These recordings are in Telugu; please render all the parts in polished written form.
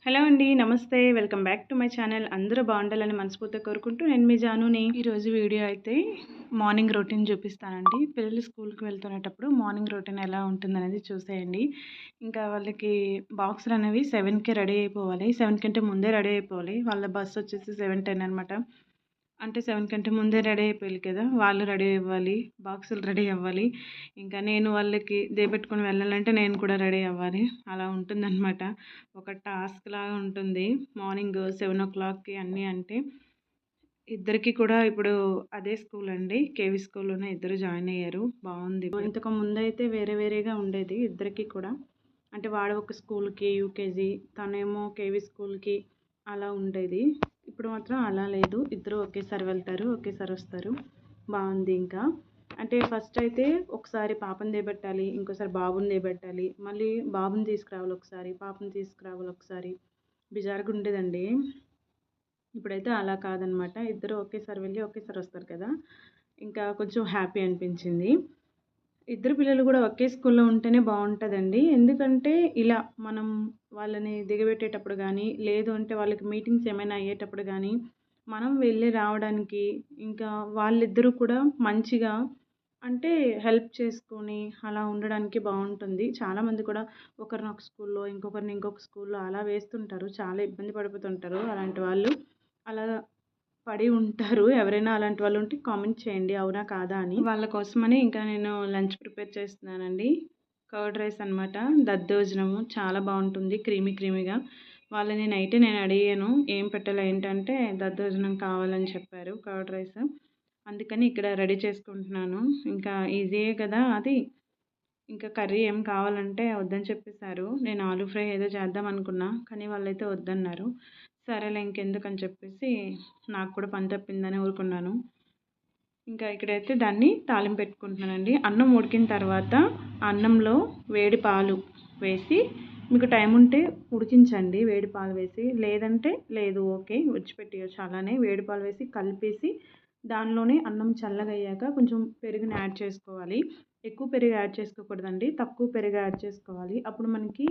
హలో అండి. నమస్తే. Welcome back to my channel. అందరూ బాగుండాలని మనస్ఫూర్తిగా కోరుకుంటూ నేను మీ జానుని. ఈరోజు వీడియో అయితే మార్నింగ్ రొటీన్ చూపిస్తానండి. పిల్లలు స్కూల్‌కి వెళ్తునేటప్పుడు మార్నింగ్ రొటీన్ ఎలా ఉంటుందనేది చూసేయండి. ఇంకా వాళ్ళకి బాక్సులు అనేవి 7కే రెడీ అయిపోవాలి. 7 కంటే ముందే రెడీ అయిపోవాలి. వాళ్ళ బస్సు వచ్చేసి 7:10 అనమాట. అంటే 7 కంటే ముందే రెడీ అయిపోయాలి కదా! వాళ్ళు రెడీ అవ్వాలి. బాక్సులు రెడీ అవ్వాలి. ఇంకా నేను వాళ్ళకి దేపెట్టుకొని వెళ్ళాలంటే నేను కూడా రెడీ అవ్వాలి. అలా ఉంటుందనమాట. ఒక టాస్క్ లాగా ఉంటుంది. మార్నింగ్ 7:00కి అన్నీ అంటే ఇద్దరికి కూడా ఇప్పుడు అదే స్కూల్ అండి. కేవీ స్కూల్‌లోనే ఇద్దరు జాయిన్ అయ్యారు. బావుంది. ఇంతకు ముందైతే వేరే వేరేగా ఉండేది ఇద్దరికి కూడా. అంటే వాడు ఒక స్కూల్‌కి యూకేజీ, తనేమో కేవీ స్కూల్‌కి అలా ఉండేది. ఇప్పుడు మాత్రం అలా లేదు. ఇద్దరు ఒకేసారి వెళ్తారు, ఒకేసారి వస్తారు. బావుంది ఇంకా. అంటే ఫస్ట్ అయితే ఒకసారి పాపని దేబెట్టాలి, ఇంకోసారి బాబుని దేబెట్టాలి, మళ్ళీ బాబుని తీసుకురావాలి ఒకసారి, పాపని తీసుకురావాలి ఒకసారి. బిజారుగా ఉండేదండి. ఇప్పుడైతే అలా కాదనమాట. ఇద్దరు ఒకేసారి వెళ్ళి ఒకేసారి వస్తారు కదా! ఇంకా కొంచెం హ్యాపీ అనిపించింది. ఇద్దరు పిల్లలు కూడా ఒకే స్కూల్‌లో ఉంటేనే బావుంటదండి. ఎందుకంటే ఇలా మనం వాళ్ళని దిగబెట్టేటప్పుడు గానీ, లేదు అంటే వాళ్ళకి మీటింగ్స్ ఏమైనా అయ్యేటప్పుడు గానీ, మనం వెళ్ళి రావడానికి ఇంకా వాళ్ళిద్దరూ కూడా మంచిగా అంటే హెల్ప్ చేసుకొని అలా ఉండడానికి బావుంటుంది. చాలామంది కూడా ఒకరిని ఒక స్కూల్‌లో, ఇంకొకరిని ఇంకొక స్కూల్‌లో అలా వేస్తుంటారు. చాలా ఇబ్బంది పడిపోతుంటారు అలాంటి వాళ్ళు. అలా పడి ఉంటారు. ఎవరైనా అలాంటి వాళ్ళు ఉంటే కామెంట్ చేయండి. అవునా? కాదా? అని. వాళ్ళ కోసమని ఇంకా నేను లంచ్ ప్రిపేర్ చేస్తున్నానండి. కర్డ్ రైస్ అనమాట. దద్దోజనము చాలా బావుంటుంది. క్రీమీగా. వాళ్ళని నైటే నేను అడిగాను. ఏం పెట్టాలి ఏంటంటే దద్దోజనం కావాలని చెప్పారు. Curd rice. అందుకని ఇక్కడ రెడీ చేసుకుంటున్నాను. ఇంకా ఈజీయే కదా అది. ఇంకా కర్రీ ఏం కావాలంటే వద్దని చెప్పేసారు. నేను ఆలూ ఫ్రై ఏదో చేద్దాం అనుకున్నా. కానీ వాళ్ళైతే వద్దన్నారు. సరేలే ఇంకెందుకని చెప్పేసి నాకు కూడా పని తప్పిందని ఊరుకున్నాను. ఇంకా ఇక్కడైతే దాన్ని తాలింపు పెట్టుకుంటున్నానండి. అన్నం ఉడికిన తర్వాత అన్నంలో వేడి పాలు వేసి మీకు టైం ఉంటే ఉడికించండి వేడి పాలు వేసి. లేదంటే లేదు ఓకే విడిచిపెట్టేయొచ్చు అలానే. వేడి పాలు వేసి కలిపేసి దానిలోనే అన్నం చల్లగయ్యాక కొంచెం పెరుగుని యాడ్ చేసుకోవాలి. ఎక్కువ పెరుగు యాడ్ చేసుకోకూడదండి. తక్కువ పెరుగు యాడ్ చేసుకోవాలి. అప్పుడు మనకి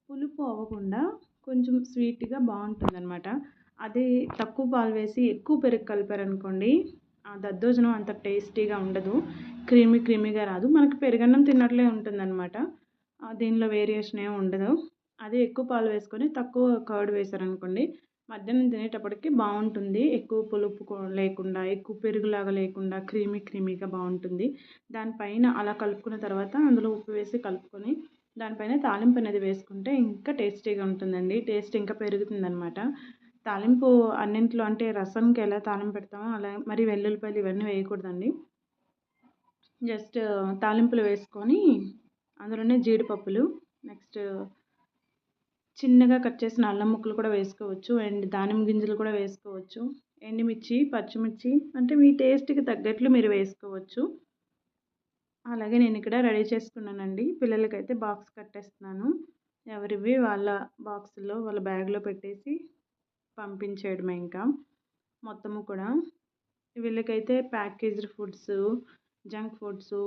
పులుపు అవ్వకుండా కొంచెం స్వీట్‌గా బావుంటుందనమాట. అదే తక్కువ పాలు వేసి ఎక్కువ పెరుగు కలిపారనుకోండి ఆ దద్దోజనం అంత టేస్టీగా ఉండదు. క్రీమీగా రాదు. మనకి పెరుగన్నం తిన్నట్లే ఉంటుందనమాట. దీనిలో వేరియేషన్ ఏమి ఉండదు. అదే ఎక్కువ పాలు వేసుకొని తక్కువ కర్డ్ వేశారనుకోండి మధ్యాహ్నం తినేటప్పటికి బావుంటుంది. ఎక్కువ పులుపు లేకుండా, ఎక్కువ పెరుగులాగా లేకుండా క్రీమీగా బావుంటుంది. దానిపైన అలా కలుపుకున్న తర్వాత అందులో ఉప్పు వేసి కలుపుకొని దానిపైన తాలింపు అనేది వేసుకుంటే ఇంకా టేస్టీగా ఉంటుందండి. టేస్ట్ ఇంకా పెరుగుతుందనమాట. తాలింపు అన్నింట్లో అంటే రసంకి ఎలా తాలింపు పెడతామో అలా మరి వెల్లుల్లిపాయలు ఇవన్నీ వేయకూడదండి. జస్ట్ తాలింపులు వేసుకొని అందులోనే జీడిపప్పులు, నెక్స్ట్ చిన్నగా కట్ చేసిన అల్లం ముక్కలు కూడా వేసుకోవచ్చు. అండ్ దానిమ్మ గింజలు కూడా వేసుకోవచ్చు. ఎండుమిర్చి, పచ్చిమిర్చి అంటే మీ టేస్ట్‌కి తగ్గట్లు మీరు వేసుకోవచ్చు. అలాగే నేను ఇక్కడ రెడీ చేసుకున్నానండి. పిల్లలకైతే బాక్స్ కట్టేస్తున్నాను. ఎవరివి వాళ్ళ బాక్సుల్లో వాళ్ళ బ్యాగ్‌లో పెట్టేసి పంపించేయడమే ఇంకా. మొత్తము కూడా. వీళ్ళకైతే ప్యాకేజ్డ్ ఫుడ్సు, జంక్ ఫుడ్సు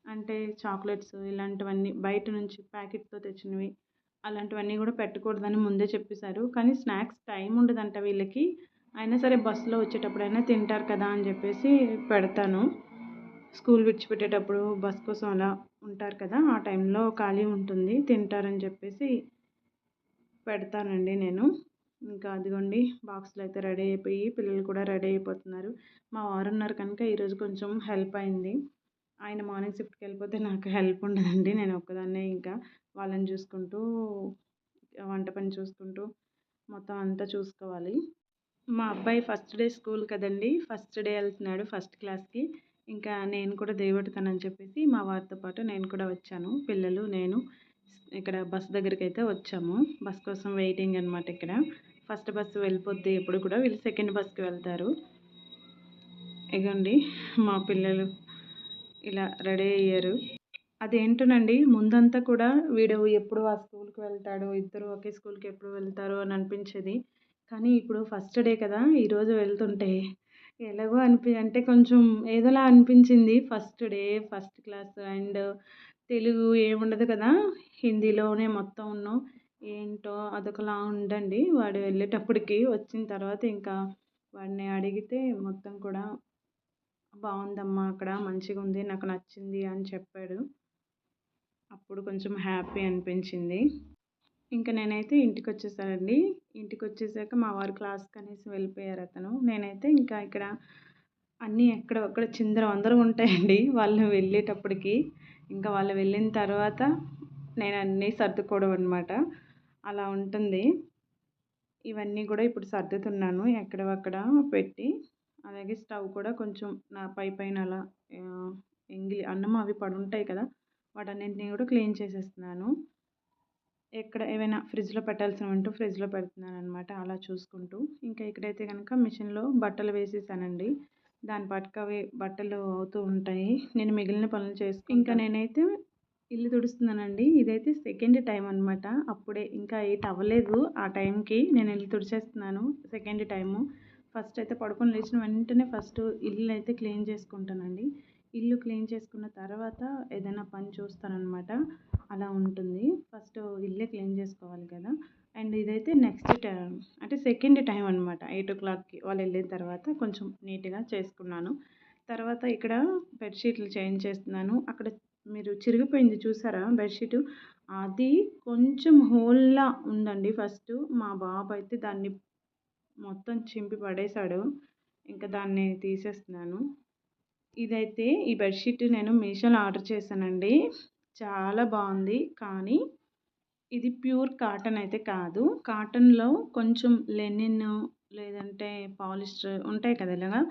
అంటే చాక్లెట్స్ ఇలాంటివన్నీ బయట నుంచి ప్యాకెట్‌తో తెచ్చినవి అలాంటివన్నీ కూడా పెట్టకూడదని ముందే చెప్పేశారు. కానీ స్నాక్స్ టైం ఉండదంట వీళ్ళకి. అయినా సరే బస్సులో వచ్చేటప్పుడైనా తింటారు కదా అని చెప్పేసి పెడతాను. స్కూల్ విడిచిపెట్టేటప్పుడు బస్ కోసం అలా ఉంటారు కదా! ఆ టైంలో ఖాళీ ఉంటుంది. తింటారని చెప్పేసి పెడతానండి నేను. ఇంకా అదిగోండి బాక్సులు అయితే రెడీ అయిపోయి పిల్లలు కూడా రెడీ అయిపోతున్నారు. మా వారున్నారు కనుక ఈరోజు కొంచెం హెల్ప్ అయింది. ఆయన మార్నింగ్ షిఫ్ట్‌కి వెళ్ళిపోతే నాకు హెల్ప్ ఉండదండి. నేను ఒక్కదాన్నే ఇంకా వాళ్ళని చూసుకుంటూ, వంట పని చూసుకుంటూ మొత్తం అంతా చూసుకోవాలి. మా అబ్బాయి ఫస్ట్ డే స్కూల్ కదండీ! ఫస్ట్ డే వెళ్తున్నాడు ఫస్ట్ క్లాస్‌కి. ఇంకా నేను కూడా దేవెడతానని చెప్పేసి మా వారితో పాటు నేను కూడా వచ్చాను. పిల్లలు, నేను ఇక్కడ బస్ దగ్గరికైతే వచ్చాము. బస్ కోసం వెయిటింగ్ అనమాట ఇక్కడ. ఫస్ట్ బస్సు వెళ్ళిపోద్ది ఎప్పుడు కూడా. వీళ్ళు సెకండ్ బస్‌కి వెళ్తారు. ఇగోండి మా పిల్లలు ఇలా రెడీ అయ్యారు. అదేంటోనండి ముందంతా కూడా వీడు ఎప్పుడు ఆ స్కూల్‌కి వెళ్తాడో, ఇద్దరు ఒకే స్కూల్‌కి ఎప్పుడు వెళ్తారో అని అనిపించేది. కానీ ఇప్పుడు ఫస్ట్ డే కదా! ఈరోజు వెళ్తుంటే ఎలాగో అంటే కొంచెం ఏదోలా అనిపించింది. First day, first class and Telugu ఏముండదు కదా! హిందీలోనే మొత్తం ఉన్నాం. ఏంటో అదొకలా ఉందండి. వాడు వెళ్ళేటప్పటికి వచ్చిన తర్వాత ఇంకా వాడిని అడిగితే మొత్తం కూడా బావుందమ్మా అక్కడ మంచిగుంది. నాకు నచ్చింది అని చెప్పాడు. అప్పుడు కొంచెం హ్యాపీ అనిపించింది. ఇంక నేనైతే ఇంటికొచ్చేసానండి. ఇంటికొచ్చేసాక మా వారు క్లాస్‌కనేసి వెళ్ళిపోయారతను. నేనైతే ఇంకా ఇక్కడ అన్నీ ఎక్కడొక్కడ చిందరవందరగా ఉంటాయండి వాళ్ళు వెళ్ళేటప్పటికి. ఇంకా వాళ్ళు వెళ్ళిన తర్వాత నేనన్నీ సర్దుకోవడం అనమాట. అలా ఉంటుంది. ఇవన్నీ గూడా ఇప్పుడు సర్దుతున్నాను ఎక్కడివక్కడ పెట్టి. అలాగే స్టవ్ కూడా కొంచెం నా పైన అలా ఆహ్, ఎంగిలి అన్నం అవి పడుంటాయి కదా! వాటన్నింటిని కూడా క్లీన్ చేసేస్తున్నాను. ఎక్కడ ఏవైనా ఫ్రిడ్జ్‌లో పెట్టాల్సినవుంటే ఫ్రిడ్జ్‌లో పెడుతున్నాననమాట అలా చూసుకుంటూ. ఇంకా ఇక్కడైతే గనక మిషన్‌లో బట్టలు వేసేసానండి. దాని పాటుకి అవి బట్టలు అవుతూ ఉంటాయి. నేను మిగిలిన పనులు ఇంకా నేనైతే ఇల్లు తుడుస్తున్నానండి. ఇదైతే సెకండ్ టైమ్ అనమాట. అప్పుడే ఇంకా 8 అవ్వలేదు ఆ టైంకి నేను ఇల్లు తుడిచేస్తున్నాను. Second time. ఫస్ట్ అయితే పడుకొని లేచిన వెంటనే ఫస్ట్ ఇల్లయితే క్లీన్ చేసుకుంటానండి. ఇల్లు క్లీన్ చేసుకున్న తర్వాత ఏదైనా పని చూస్తాననమాట. అలా ఉంటుంది. ఫస్ట్ ఇల్లే క్లీన్ చేసుకోవాలి కదా! అండ్ ఇదైతే నెక్స్ట్ టైమ్ అంటే సెకండ్ టైమ్ అనమాట. 8:00కి వాళ్ళెళ్ళిన తర్వాత కొంచెం నీట్‌గా చేసుకున్నాను. తర్వాత ఇక్కడ బెడ్‌షీట్లు చేంజ్ చేస్తున్నాను. అక్కడ మీరు చిరిగిపోయింది చూసారా బెడ్‌షీటు? అది కొంచెం హోల్‌లా ఉందండి ఫస్టు. మా బాబయితే దాన్ని మొత్తం చింపి పడేశాడు. ఇంక దాన్ని తీసేస్తున్నాను. ఇదైతే ఈ బెడ్‌షీట్ నేను మీషోలో ఆర్డర్ చేశానండి. చాలా బావుంది. కానీ ఇది ప్యూర్ కాటన్ అయితే కాదు. కాటన్‌లో కొంచెం లెనిన్ లేదంటే పాలిస్టర్ ఉంటాయి కదా! ఇలాగా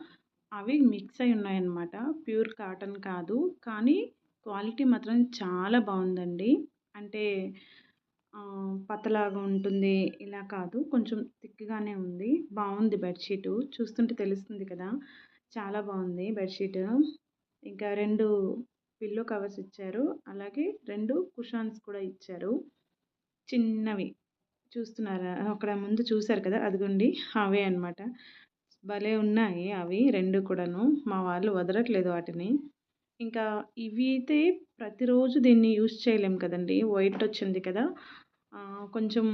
అవి మిక్స్ అయ్యి ఉన్నాయన్నమాట. ప్యూర్ కాటన్ కాదు. కానీ క్వాలిటీ మాత్రం చాలా బావుందండి. అంటే పతలాగా ఉంటుంది. ఇలా కాదు. కొంచెం థిక్‌గానే ఉంది. బావుంది బెడ్‌షీటు. చూస్తుంటే తెలుస్తుంది కదా! చాలా బావుంది బెడ్‌షీటు. ఇంకా 2 పిల్లో కవర్స్ ఇచ్చారు. అలాగే 2 కుషాన్స్ కూడా ఇచ్చారు. చిన్నవి. చూస్తున్నారా? అక్కడ ముందు చూసారు కదా! అదిగోండి అవే అన్నమాట. భలే ఉన్నాయి అవి 2 కూడాను. మా వాళ్ళు వదలట్లేదు వాటిని. ఇంకా ఇవి అయితే ప్రతిరోజు దీన్ని యూజ్ చేయలేం కదండీ! వైట్ వచ్చింది కదా! కొంచెం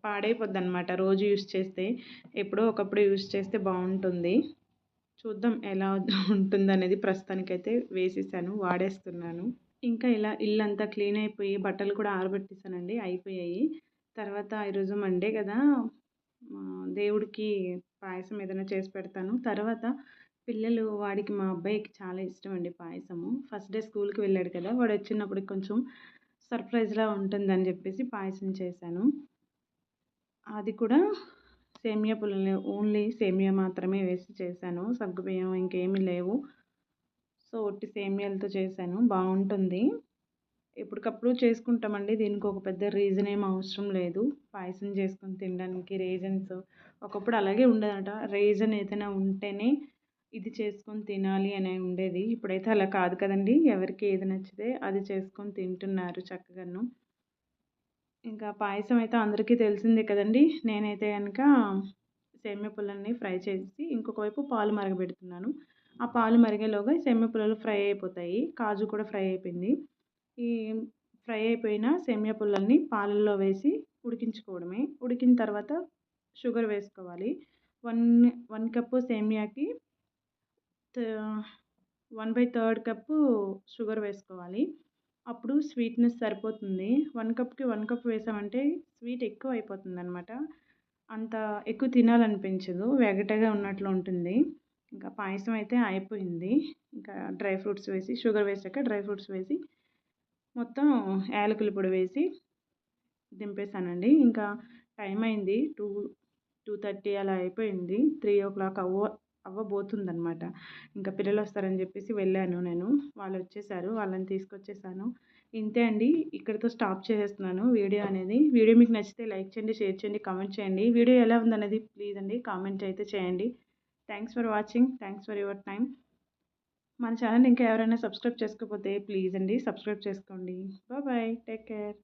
పాడైపోద్దనమాట రోజు యూజ్ చేస్తే. ఎప్పుడో ఒకప్పుడు యూజ్ చేస్తే బావుంటుంది. చూద్దాం ఎలా ఉంటుందనేది ప్రస్తుతానికైతే వేసేసాను. వాడేస్తున్నాను. ఇంకా ఇలా ఇల్లంతా క్లీన్ అయిపోయి బట్టలు కూడా ఆరబెట్టేసానండి. అయిపోయాయి. తర్వాత ఈరోజు మండే కదా! దేవుడికి పాయసం ఏదైనా చేసి పెడతాను. తర్వాత వాడికి మా అబ్బాయికి చాలా ఇష్టమండి పాయసము. ఫస్ట్ డే స్కూల్‌కి వెళ్ళాడు కదా! వాడొచ్చినప్పటికి కొంచెం సర్ప్రైజ్‌లా ఉంటుందని చెప్పేసి పాయసం చేశాను. అది కూడా సేమియా పుల్లలు ఓన్లీ సేమియా మాత్రమే వేసి చేశాను. సగ్గుబియ్యం ఇంకేమీ లేవు. సో, ఒట్టి సేమియాలతో చేశాను. బావుంటుంది. ఎప్పటికప్పుడు చేసుకుంటామండి. దీనికి ఒక పెద్ద రీజన్ ఏమి అవసరం లేదు. పాయసం చేసుకొని తినడానికి రీజన్స్ ఒకప్పుడు అలాగే ఉండేదట. రీజన్ ఏదైనా ఉంటేనే ఇది చేసుకొని తినాలి అని ఉండేది. ఇప్పుడైతే అలా కాదు కదండీ! ఎవరికి ఏది నచ్చితే అది చేసుకొని తింటున్నారు చక్కగాను. ఇంకా పాయసం అయితే అందరికీ తెలిసిందే కదండీ! నేనైతే గనక సేమియా పుల్లల్ని ఫ్రై చేసి ఇంకొక వైపు పాలు మరగబెడుతున్నాను. ఆ పాలు మరిగేలోగా సేమియా పుల్లలు ఫ్రై అయిపోతాయి. కాజు కూడా ఫ్రై అయిపోయింది. ఈ ఫ్రై అయిపోయిన సేమియా పుల్లల్ని పాలల్లో వేసి ఉడికించుకోవడమే. ఉడికిన తర్వాత షుగర్ వేసుకోవాలి. 1 కప్పు సేమియాకి త 1/3 కప్పు షుగర్ వేసుకోవాలి. అప్పుడు స్వీట్‌నెస్ సరిపోతుంది. 1 కప్‌కి 1 కప్ వేసామంటే స్వీట్ ఎక్కువ అయిపోతుందనమాట. అంత ఎక్కువ తినాలనిపించదు. వెగటగా ఉన్నట్లు ఉంటుంది. ఇంకా పాయసం అయితే అయిపోయింది. ఇంకా డ్రై ఫ్రూట్స్ వేసి షుగర్ వేసాక డ్రై ఫ్రూట్స్ వేసి మొత్తం యాలకుల పొడి వేసి దింపేసానండి. ఇంకా టైం అయింది. 2:30 అలా అయిపోయింది. 3:00 అవ్వబోతుందనమాట. ఇంకా పిల్లలొస్తారని జెప్పేసి వెళ్ళాను నేను. వాళ్ళొచ్చేసారు. వాళ్ళని తీసుకొచ్చేసాను. ఇంతే అండి. ఇక్కడితో స్టాప్ చేసేస్తున్నాను వీడియో అనేది. వీడియో మీకు నచ్చితే లైక్ చేయండి, షేర్ చేయండి, కామెంట్ చేయండి. వీడియో ఎలా ఉందనేది ప్లీజ్ అండి కామెంట్ అయితే చేయండి. Thanks for watching. Thanks for your time. మన ఛానెల్‌ని ఇంకా ఎవరైనా సబ్స్క్రైబ్ చేసుకోకపోతే ప్లీజ్ అండి సబ్స్క్రైబ్ చేసుకోండి. బాయ్. Take care.